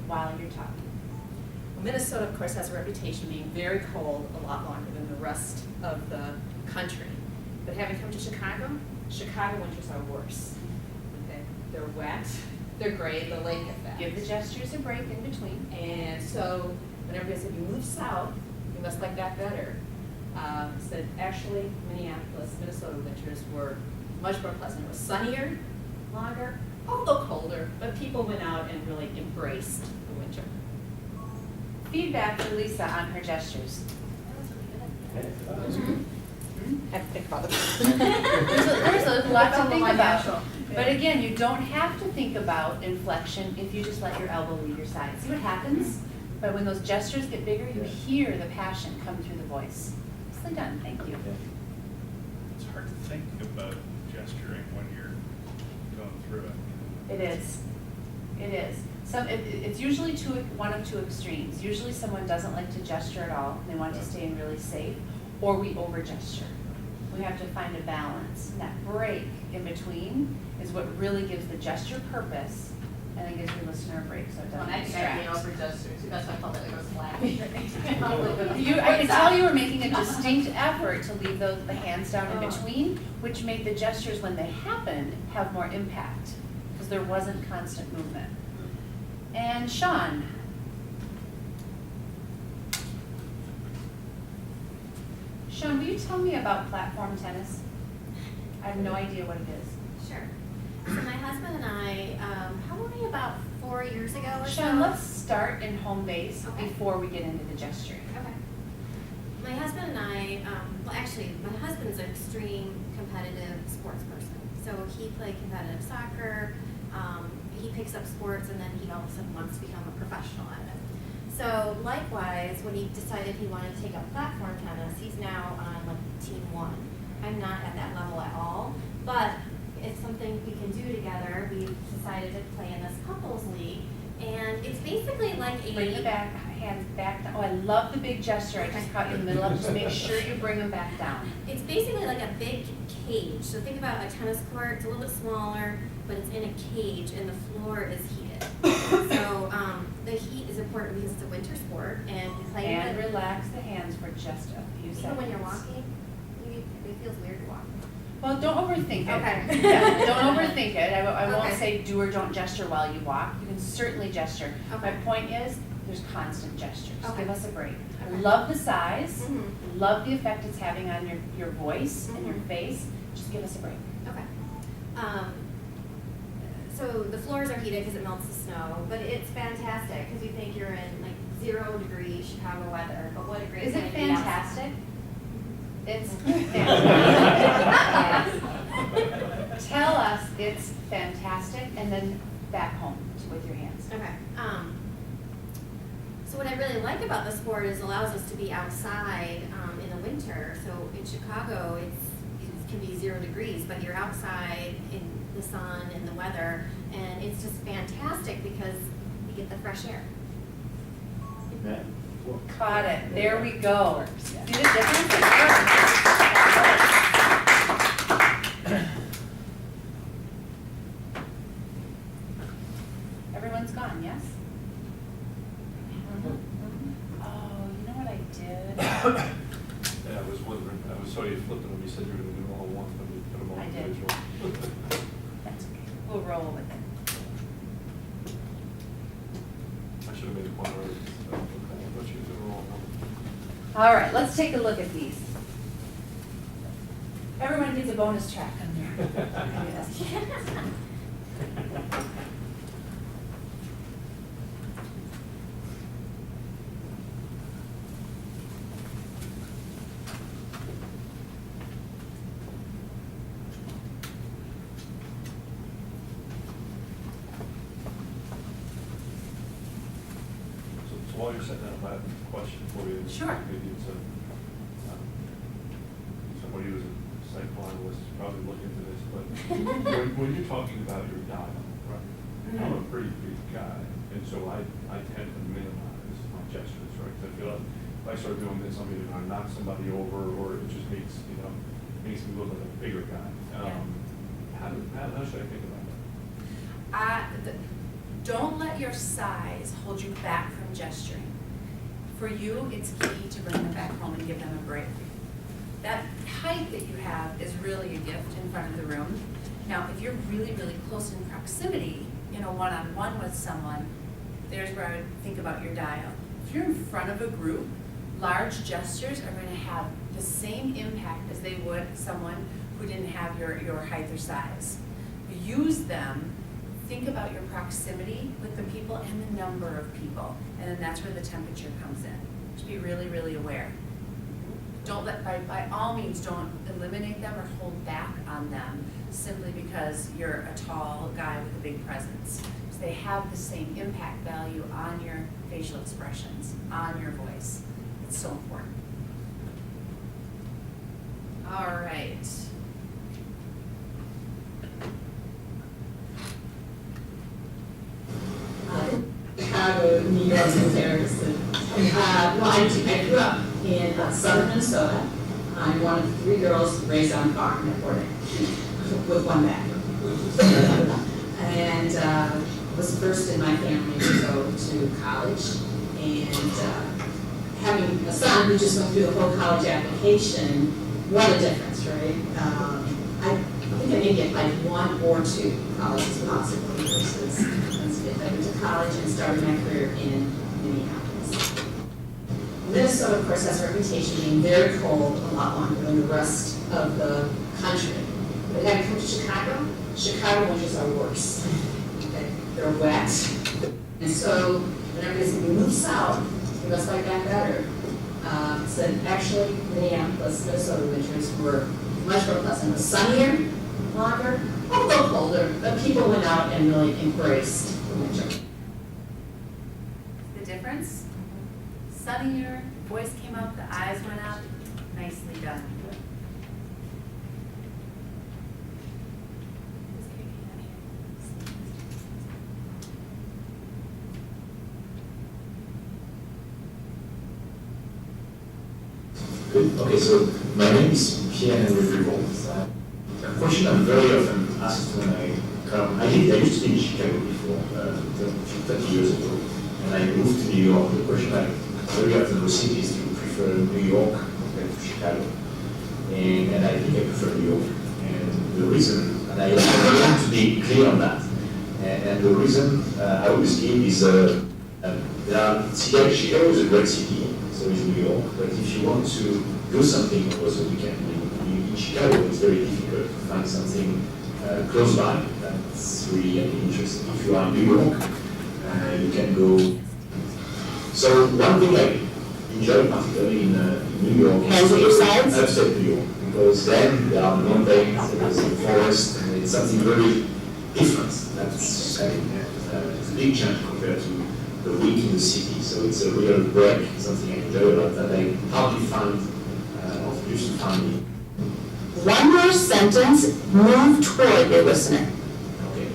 while you're talking. Well, Minnesota, of course, has a reputation of being very cold a lot longer than the rest of the country. But having come to Chicago, Chicago winters are worse. Okay? They're wet, they're gray, the lake effect. Give the gestures a break in between. And so when everybody said, you move south, you must like that better, said actually Minneapolis, Minnesota winters were much more pleasant. It was sunnier, longer, although colder, but people went out and really embraced the winter. Feedback for Lisa on her gestures. I have to think about it. There's a lot to think about. But again, you don't have to think about inflection if you just let your elbow lead your side. See what happens? But when those gestures get bigger, you hear the passion come through the voice. Nicely done, thank you. It's hard to think about gesturing when you're going through it. It is. It is. It's usually one of two extremes. Usually someone doesn't like to gesture at all. They want to stay in really safe, or we over gesture. We have to find a balance. And that break in between is what really gives the gesture purpose and then gives the listener a break so it doesn't distract. over gestures. That's why I felt that it was flat. I could tell you were making a distinct effort to leave the hands down in between, which made the gestures, when they happened, have more impact because there wasn't constant movement. And Sean. Sean, will you tell me about platform tennis? I have no idea what it is. Sure. So my husband and I, probably about 4 years ago or so. Sean, let's start in home base Okay. before we get into the gesturing. Okay. My husband and I, well actually, my husband's an extreme competitive sports person. So he played competitive soccer, he picks up sports, and then he all of a sudden wants to become a professional at it. So likewise, when he decided he wanted to take up platform tennis, he's now on like team 1. I'm not at that level at all, but it's something we can do together. We've decided to play in this couples league, and it's basically like a... Bring the hands back down. Oh, I love the big gesture. I just caught you in the middle of it. Just make sure you bring them back down. It's basically like a big cage. So think about a tennis court. It's a little bit smaller, but it's in a cage, and the floor is heated. So the heat is important because it's a winter sport, and we play And with it. relax the hands for just a few seconds. Even when you're walking, it feels weird to walk. Well, don't overthink it. Okay. Yeah, don't overthink it. I won't Okay. say do or don't gesture while you walk. You can certainly gesture. Okay. My point is, there's constant gestures. Okay. Give us a break. I Okay. love the size. Mhm. Love the effect it's having on your voice and your Mhm. face. Just give us a break. Okay. So the floors are heated because it melts the snow, but it's fantastic because you think you're in like 0 degree Chicago weather, but what a great Is time it to be outside. fantastic? It's fantastic. Tell us it's fantastic, and then back home with your hands. Okay. So what I really like about the sport is it allows us to be outside in the winter. So in Chicago, it can be 0 degrees, but you're outside in the sun and the weather, and it's just fantastic because you get the fresh air. Caught it. There we go. See the difference? Everyone's gone, yes? Oh, you know what I did? Yeah, I was wondering, so you flipped them, you said you were going to do them all at once, but you put them all I did. individual. That's okay. We'll roll with it. I should have made a point already. I thought you were doing them all at once. All right, let's take a look at these. Everyone gets a bonus track on there. Yes. So while you're setting that up, I have a question for you. Sure. Maybe it's somebody who's a psychoanalyst is probably looking into this, but when you're talking about your dial, right? I'm a pretty big guy, and so I tend to minimize my gestures, right? 'Cause I feel like if I start doing this, I'm either gonna knock somebody over, or it just makes me look like a bigger guy. How should I think about that? Don't let your size hold you back from gesturing. For you, it's key to bring them back home and give them a break. That height that you have is really a gift in front of the room. Now, if you're really, really close in proximity, in a one-on-one with someone, there's where I would think about your dial. If you're in front of a group, large gestures are going to have the same impact as they would someone who didn't have your height or size. Use them, think about your proximity with the people and the number of people, and then that's where the temperature comes in. Just be really, really aware. Don't let, by all means, don't eliminate them or hold back on them simply because you're a tall guy with a big presence. So they have the same impact value on your facial expressions, on your voice. It's so important. All right. Chicago, New York comparison. Well, I grew up in southern Minnesota. I'm one of 3 girls raised on a farm at boarding with one bag. And was the first in my family to go to college. And having a son who just went through the whole college application, what a difference, right? I think I may get like 1 or 2 colleges possibly versus I went to college and started my career in Minneapolis. Minnesota, of course, has a reputation being very cold a lot longer than the rest of the country. But having come to Chicago winters are worse. Okay? They're wet. And so whenever they say we move south, we must like that better. Said actually Minneapolis, Minnesota winters were much more pleasant. It was sunnier, longer, a little colder, but people went out and really embraced the winter. The difference? Sunnier, voice came up, the eyes went up. Nicely done. Good. Okay, so my name is Pierre-Henry Rival. A question I'm very often asked when I come, I used to be in Chicago before, 30 years ago, and I moved to New York. The question I very often receive is, do you prefer New York compared to Chicago? And I think I prefer New York. And the reason, and I want to be clear on that, and the reason I always give is, Chicago is a great city, so is New York, but if you want to do something over the weekend in Chicago, it's very difficult to find something close by that's really interesting. If you are in New York, you can go. So one thing I enjoy particularly in New York is upstate New York, because then there are mountains, there's a forest, and it's something very different. That's it's a big change compared to the week in the city. So it's a real break, something I enjoy a lot that I hardly find, or used to find. One more sentence, move toward your listener. Okay.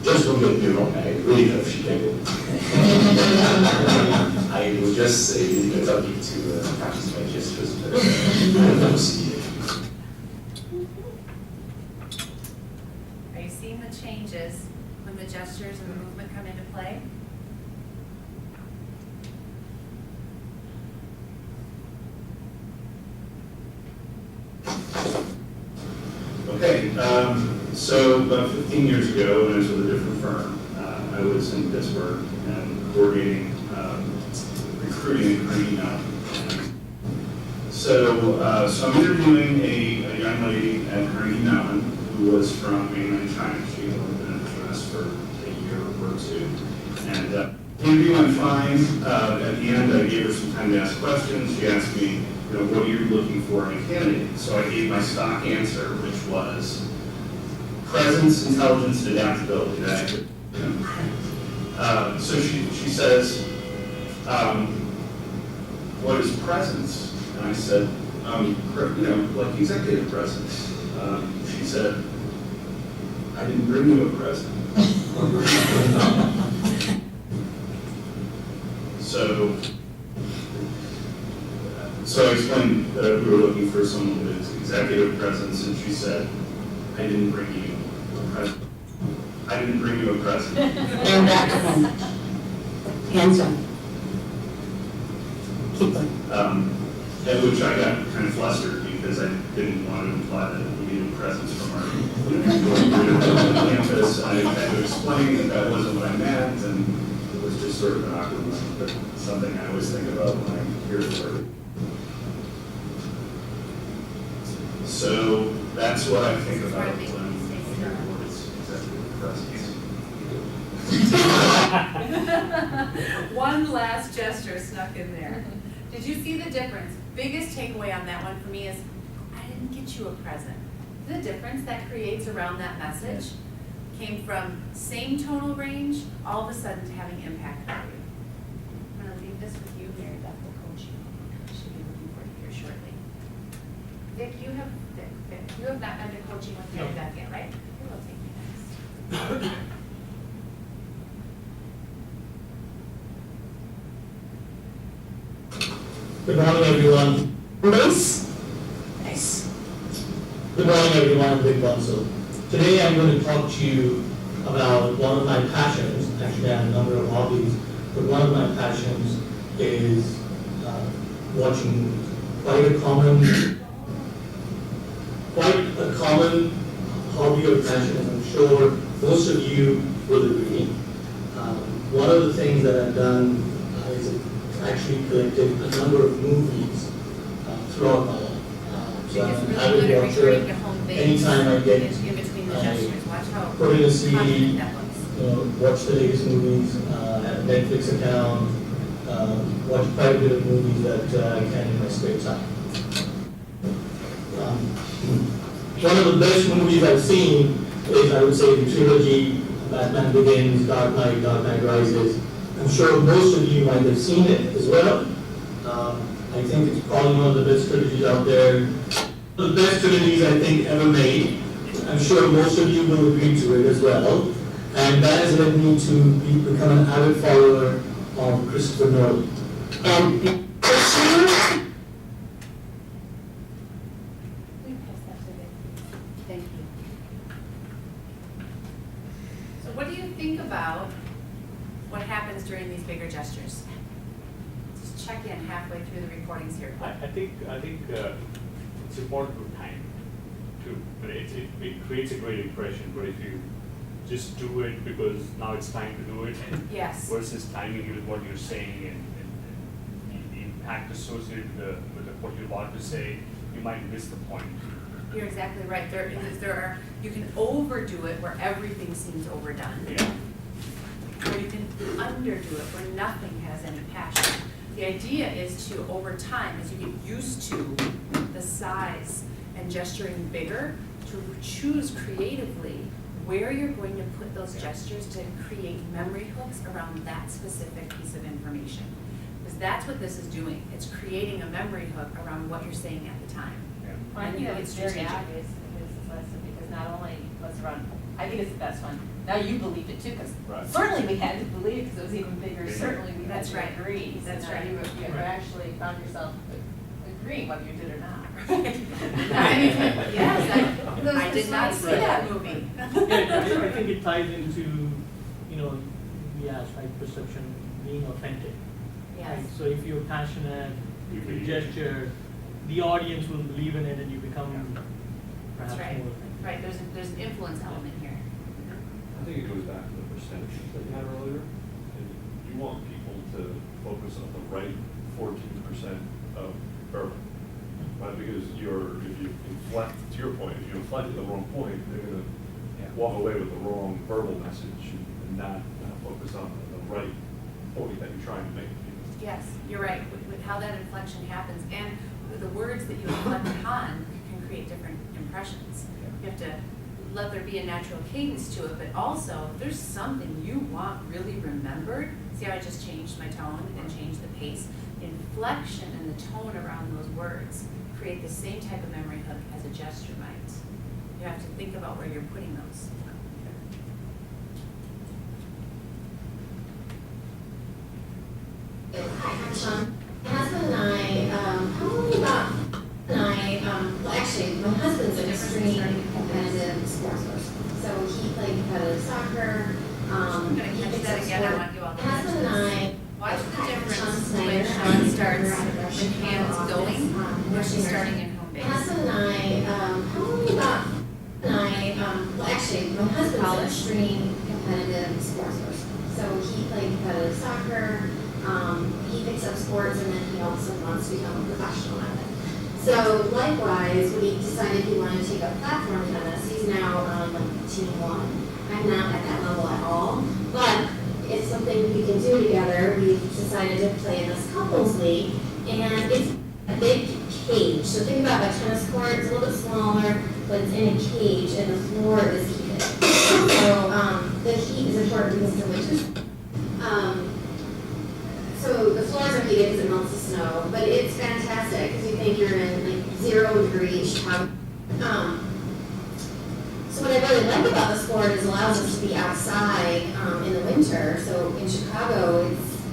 Just don't get me wrong, I really love Chicago. I was just using a topic to practice my gestures, but I don't see it. Are you seeing the changes when the gestures and the movement come into play? Okay, so about 15 years ago, when I was with a different firm, I was in Pittsburgh and coordinating recruiting and training out. So I'm interviewing a young lady at Carnegie Mellon who was from mainland China. She had only been in the US for a year or 2. And the interview went fine. At the end, I gave her some time to ask questions. She asked me, what are you looking for in a candidate? So I gave my stock answer, which was presence, intelligence, and adaptability. So she says, what is presence? And I said, like executive presence. She said, I didn't bring you a present. So I explained that we were looking for someone with executive presence, and she said, I didn't bring you a present. I didn't bring you a present. And back to him. Hands up. Keep going. At which I got kind of flustered because I didn't want to imply that we needed presents from our campus. I had to explain that that wasn't what I meant, and it was just sort of an awkward moment, but something I always think about when I'm here for. So that's what I think about when I'm here towards executive presence. One last gesture snuck in there. Did you see the difference? Biggest takeaway on that one for me is, I didn't get you a present. The difference that creates around that message came from same tonal range, all of a sudden to having impact on you. I'm gonna leave this with you, Mary Beth will coach you. She'll be looking for you here shortly. Vic, you have not been to coaching with Mary Beth yet, right? You will take me next. Good morning, everyone. Nice. Nice. Good morning, everyone. I'm Vic Bonso. Today, I'm going to talk to you about one of my passions. Actually, I have a number of hobbies, but one of my passions is watching movies. Quite a common hobby or passion, and I'm sure most of you will agree. One of the things that I've done is actually collected a number of movies throughout my life. So I'm an avid watcher. Anytime I get in between the gestures, watch how put in a CD, confident that looks. watch the latest movies, I have a Netflix account, watch quite a bit of movies that I can in my spare time. One of the best movies I've seen is, I would say, the trilogy Batman Begins, Dark Knight Rises. I'm sure most of you might have seen it as well. I think it's probably one of the best trilogies out there. The best trilogies I think ever made. I'm sure most of you will agree to it as well. And that has led me to become an avid follower of Christopher Nolan. And We pass that to Vic. Thank you. So what do you think about what happens during these bigger gestures? Just check in halfway through the recordings here. I think it's important to time too, but it creates a great impression. But if you just do it because now it's time to do it, Yes. versus timing it with what you're saying and the impact associated with what you're about to say, you might miss the point. You're exactly right. You can overdo it where everything seems overdone. Yeah. Or you can underdo it where nothing has any passion. The idea is to, over time, as you get used to the size and gesturing bigger, to choose creatively where you're going to put those gestures to create memory hooks around that specific piece of information. Because that's what this is doing. It's creating a memory hook around what you're saying at the time. Well, I And think you it's get very strategic. obvious in his lesson, because not only was around, I think it's the best one. Now you believed it too, because Right. certainly we had to believe it, because it was even bigger, Yeah. certainly we had That's to right. agree. So That's now right. You Right. actually found yourself agreeing whether you did or not. I mean, yes, I did not see that movie. Yeah, I think it ties into, we asked, right, perception being authentic. Yes. Right? So if you're passionate, You if you believe. gesture, the audience will believe in it and you become That's perhaps right. more authentic. Right, there's an influence element here. I think it goes back to the percentages that you had earlier. And you want people to focus on the right 14% of verbal, right? Because if you inflect, to your point, if you inflect at the wrong point, they're gonna walk away with the wrong verbal message and not focus on the right point that you're trying to make. Yes, you're right, with how that inflection happens, and with the words that you inflect upon can create different impressions. You have to let there be a natural cadence to it, but also, if there's something you want really remembered, see how I just changed my tone and changed the pace? The inflection and the tone around those words create the same type of memory hook as a gesture might. You have to think about where you're putting those. My husband and I, probably about, well actually, my husband's an extreme competitive sports person. So he played competitive soccer. I'm gonna he catch picks that up again, I sport. want you all to My husband and I. Watch the difference Sean when Snyder, Sean starts rushing with hands office, going versus rushing starting in home My base. husband and I, probably about, well, actually, my husband's an extreme competitive sports person. So he played competitive soccer, he picks up sports, and then he also wants to become a professional at it. So likewise, when he decided he wanted to take up platform tennis, he's now on like team 1. I'm not at that level at all, but it's something we can do together. We've decided to play in this couples league, and it's a big cage. So think about a tennis court, it's a little bit smaller, but it's in a cage, and the floor is heated. So the heat is important because it's winters. So the floors are heated because it melts the snow, but it's fantastic because you think you're in like 0 degrees Chicago. So what I really like about the sport is it allows us to be outside in the winter. So in Chicago,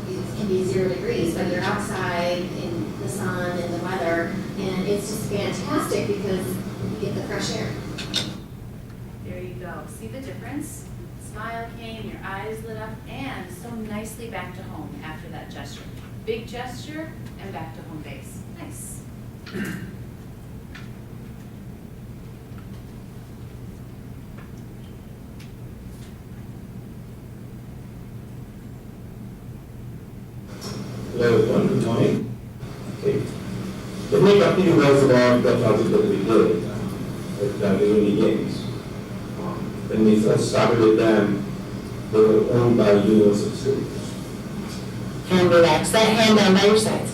it can be 0 degrees, but you're outside in the sun and the weather, and it's just fantastic because you get the fresh air. There you go. See the difference? Smile came, your eyes lit up, and so nicely back to home after that gesture. Big gesture and back to home base. Nice. Hello everyone, good morning. Okay. Let me talk to you guys about the project that we did at the Uni Games. When we first started with them, they were owned by university students. And relax that hand down by your sides.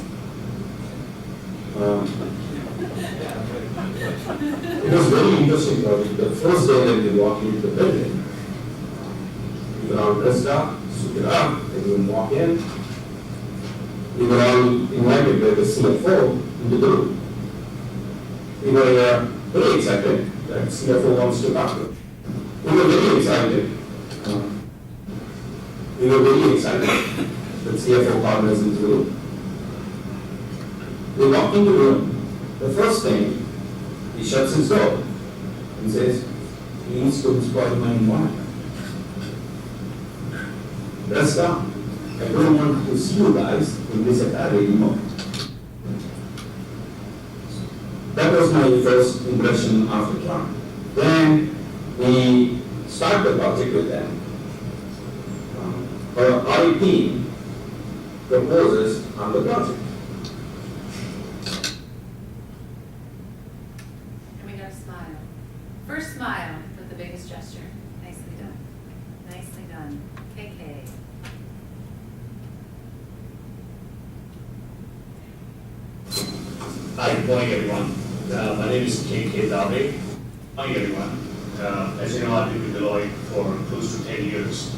It was very interesting project. The first day that we walked into the building, we were all dressed up, suited up, everyone walked in. We were all invited by the CFO in the room. We were very excited that CFO wants to talk to us. We were very excited. That CFO called us into the room. We walked into the room. The first thing, he shuts his door and says, "Please don't spoil my environment. That's down. I don't want to see you guys in this attire anymore." That was my first impression of the client. Then we started the project with them. Our REP proposes on the project. And we got a smile. First smile with the biggest gesture. Nicely done. Nicely done. KK. Hi, good morning, everyone. My name is K.K. Dave. Good morning, everyone. As you know, I've been with Deloitte for close to 10 years.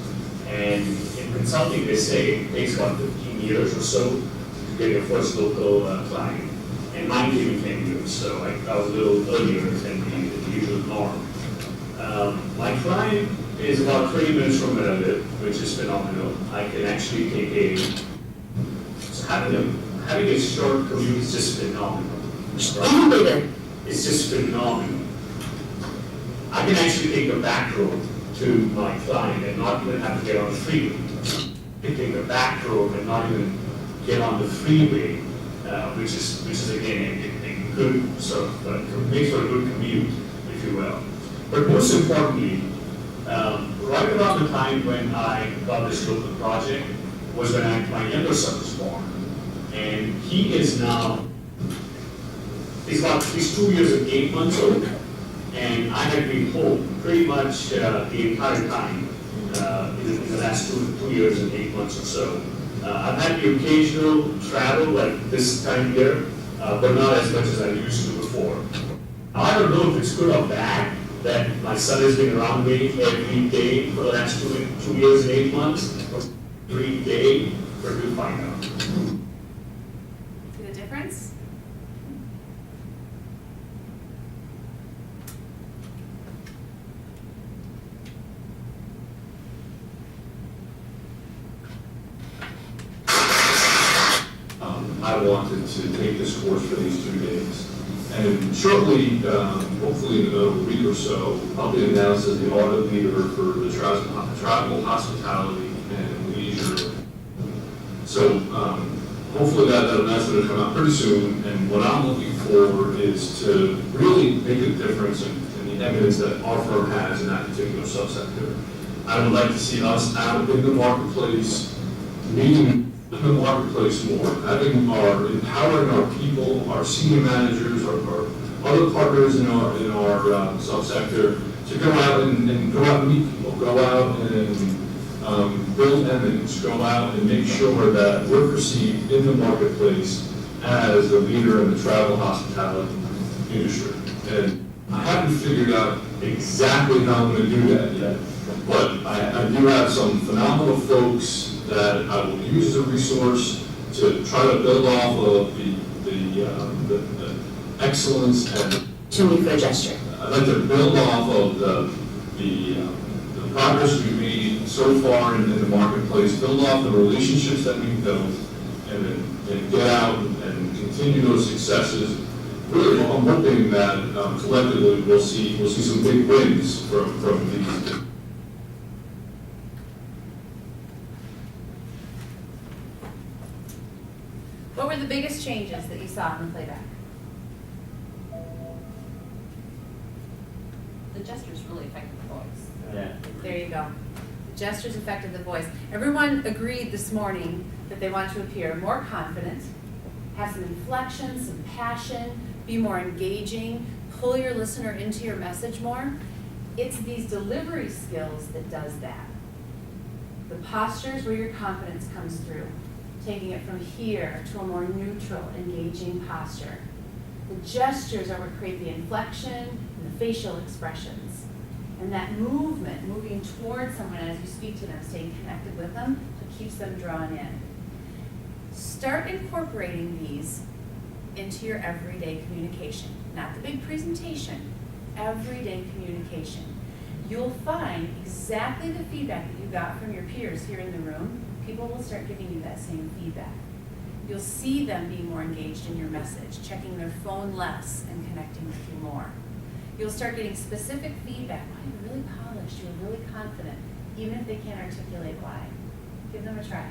And in consulting, they say it takes about 15 years or so to get your first local client. And mine came in 10 years, so I was a little earlier than the usual norm. My client is about 20 minutes from where I live, which is phenomenal. I can actually take so having a short commute is just phenomenal. Even bigger. It's just phenomenal. I can actually take the back road to my client and not even have to get on the freeway. I can take the back road and not even get on the freeway, which is again a good sort of makes for a good commute, if you will. But most importantly, right around the time when I got this local project was when my younger son was born. And he is now, he's 2 years and 8 months old, and I have been home pretty much the entire time in the last 2 years and 8 months or so. I've had the occasional travel like this time of year, but not as much as I used to before. I don't know if it's good or bad that my son has been around me every day for the last 2 years and 8 months, or every day, but we'll find out. See the difference? I wanted to take this course for these 2 days. And shortly, hopefully in another week or so, I'll be announced as the audit leader for the travel, hospitality, and leisure. So hopefully that announcement will come out pretty soon. And what I'm looking for is to really make a difference in the evidence that our firm has in that particular subsector. I would like to see us out in the marketplace, meeting in the marketplace more, empowering our people, our senior managers, our other partners in our subsector to go out and go out and meet people, go out and build evidence, go out and make sure that we're perceived in the marketplace as a leader in the travel hospitality industry. And I haven't figured out exactly how I'm going to do that yet, but I do have some phenomenal folks that I will use as a resource to try to build off of the excellence and Opportunity for a gesture. I'd like to build off of the progress we've made so far in the marketplace, build off the relationships that we've built, and get out and continue those successes. Really, I'm hoping that collectively we'll see some big wins from these. What were the biggest changes that you saw in the playback? The gestures really affected the voice. Yeah. There you go. The gestures affected the voice. Everyone agreed this morning that they want to appear more confident, have some inflection, some passion, be more engaging, pull your listener into your message more. It's these delivery skills that does that. The postures where your confidence comes through, taking it from here to a more neutral, engaging posture. The gestures are what create the inflection and the facial expressions. And that movement, moving towards someone as you speak to them, staying connected with them, so keeps them drawn in. Start incorporating these into your everyday communication. Not the big presentation, everyday communication. You'll find exactly the feedback that you got from your peers here in the room. People will start giving you that same feedback. You'll see them being more engaged in your message, checking their phone less and connecting with you more. You'll start getting specific feedback. Wow, you're really polished, you're really confident, even if they can't articulate why. Give them a try.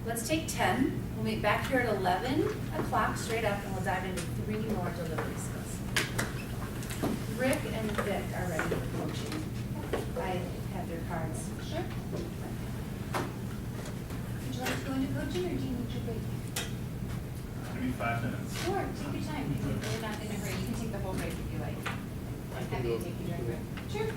Let's take 10. We'll meet back here at 11 o'clock straight up, and we'll dive into 3 more delivery skills. Rick and Vic are ready for coaching. I have their cards. Sure. Would you like to go into coaching, or do you need your break? Give me 5 minutes. Sure, take your time. We're not in a hurry. You can take the whole break if you like. I'm happy to take you during break. Sure.